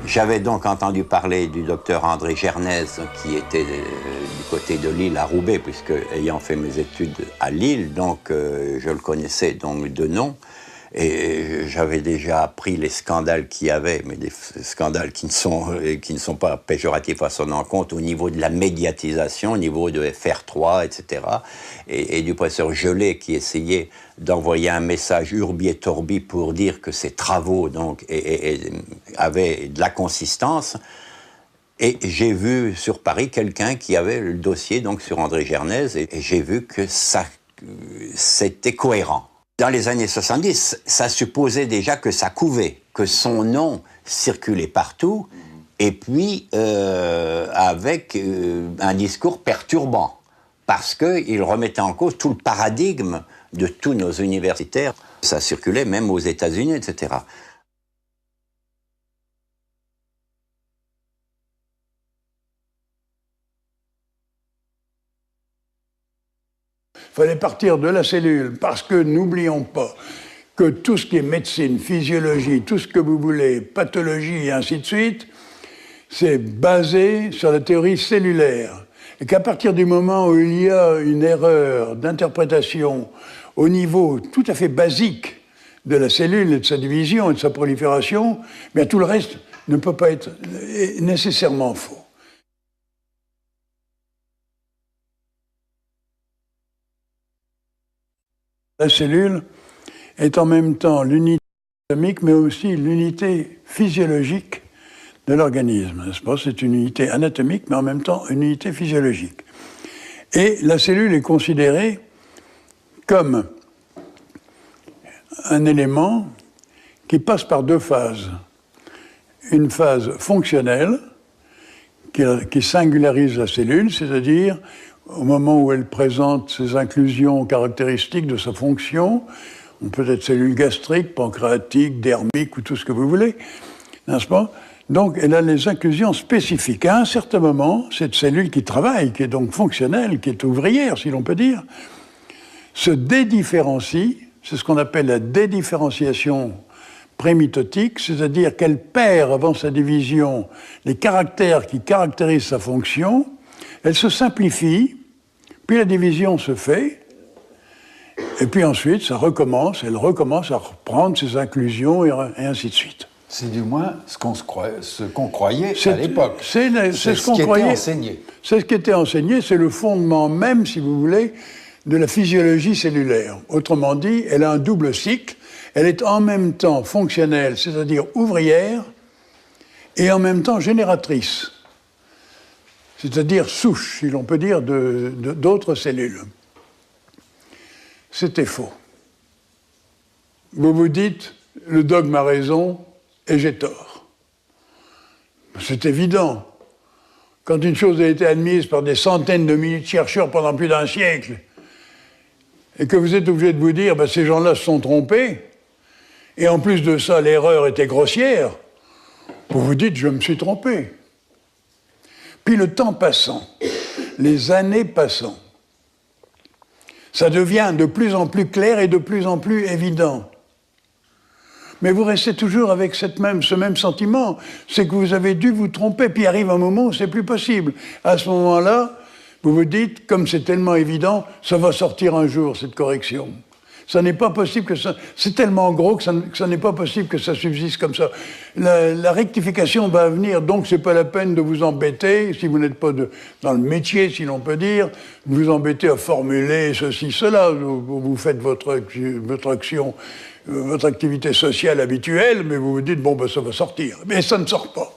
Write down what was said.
J'avais donc entendu parler du docteur André Gernez, qui était du côté de Lille à Roubaix, puisque ayant fait mes études à Lille, donc je le connaissais donc de nom. Et j'avais déjà appris les scandales qu'il y avait, mais des scandales qui ne sont pas péjoratifs à son encontre, au niveau de la médiatisation, au niveau de FR3, etc. Et du professeur Gelé qui essayait d'envoyer un message urbi et torbi pour dire que ses travaux donc, avaient de la consistance. Et j'ai vu sur Paris quelqu'un qui avait le dossier donc, sur André Gernez, et j'ai vu que c'était cohérent. Dans les années 70, ça supposait déjà que ça couvait, que son nom circulait partout, et puis avec un discours perturbant, parce qu'il remettait en cause tout le paradigme de tous nos universitaires. Ça circulait même aux États-Unis, etc. Il fallait partir de la cellule, parce que n'oublions pas que tout ce qui est médecine, physiologie, tout ce que vous voulez, pathologie et ainsi de suite, c'est basé sur la théorie cellulaire. Et qu'à partir du moment où il y a une erreur d'interprétation au niveau tout à fait basique de la cellule et de sa division et de sa prolifération, bien tout le reste ne peut pas être nécessairement faux. La cellule est en même temps l'unité anatomique, mais aussi l'unité physiologique de l'organisme, n'est-ce pas? C'est une unité anatomique, mais en même temps une unité physiologique. Et la cellule est considérée comme un élément qui passe par deux phases. Une phase fonctionnelle, qui singularise la cellule, c'est-à-dire au moment où elle présente ses inclusions caractéristiques de sa fonction, on peut être cellule gastrique, pancréatique, dermique ou tout ce que vous voulez, n'est-ce pas? Donc elle a les inclusions spécifiques. À un certain moment, cette cellule qui travaille, qui est donc fonctionnelle, qui est ouvrière, si l'on peut dire, se dédifférencie, c'est ce qu'on appelle la dédifférenciation prémitotique, c'est-à-dire qu'elle perd avant sa division les caractères qui caractérisent sa fonction. Elle se simplifie, puis la division se fait, et puis ensuite, ça recommence, elle recommence à reprendre ses inclusions, et ainsi de suite. C'est du moins ce qu'on croyait à l'époque. C'est ce qu'on croyait. Enseigné. C'est ce qui était enseigné, c'est le fondement même, si vous voulez, de la physiologie cellulaire. Autrement dit, elle a un double cycle, elle est en même temps fonctionnelle, c'est-à-dire ouvrière, et en même temps génératrice. C'est-à-dire souche, si l'on peut dire, d'autres cellules. C'était faux. Vous vous dites, le dogme a raison et j'ai tort. C'est évident. Quand une chose a été admise par des centaines de milliers de chercheurs pendant plus d'un siècle, et que vous êtes obligé de vous dire, ben, ces gens-là se sont trompés, et en plus de ça, l'erreur était grossière, vous vous dites, je me suis trompé. Puis le temps passant, les années passant, ça devient de plus en plus clair et de plus en plus évident. Mais vous restez toujours avec ce même sentiment, c'est que vous avez dû vous tromper, puis arrive un moment où c'est plus possible. À ce moment-là, vous vous dites, comme c'est tellement évident, ça va sortir un jour, cette correction. Ça n'est pas possible que ça... C'est tellement gros que ça n'est pas possible que ça subsiste comme ça. La rectification va venir, donc c'est pas la peine de vous embêter, si vous n'êtes pas dans le métier, si l'on peut dire, vous embêter à formuler ceci, cela. Vous faites votre action, votre activité sociale habituelle, mais vous vous dites, bon, ben ça va sortir. Mais ça ne sort pas.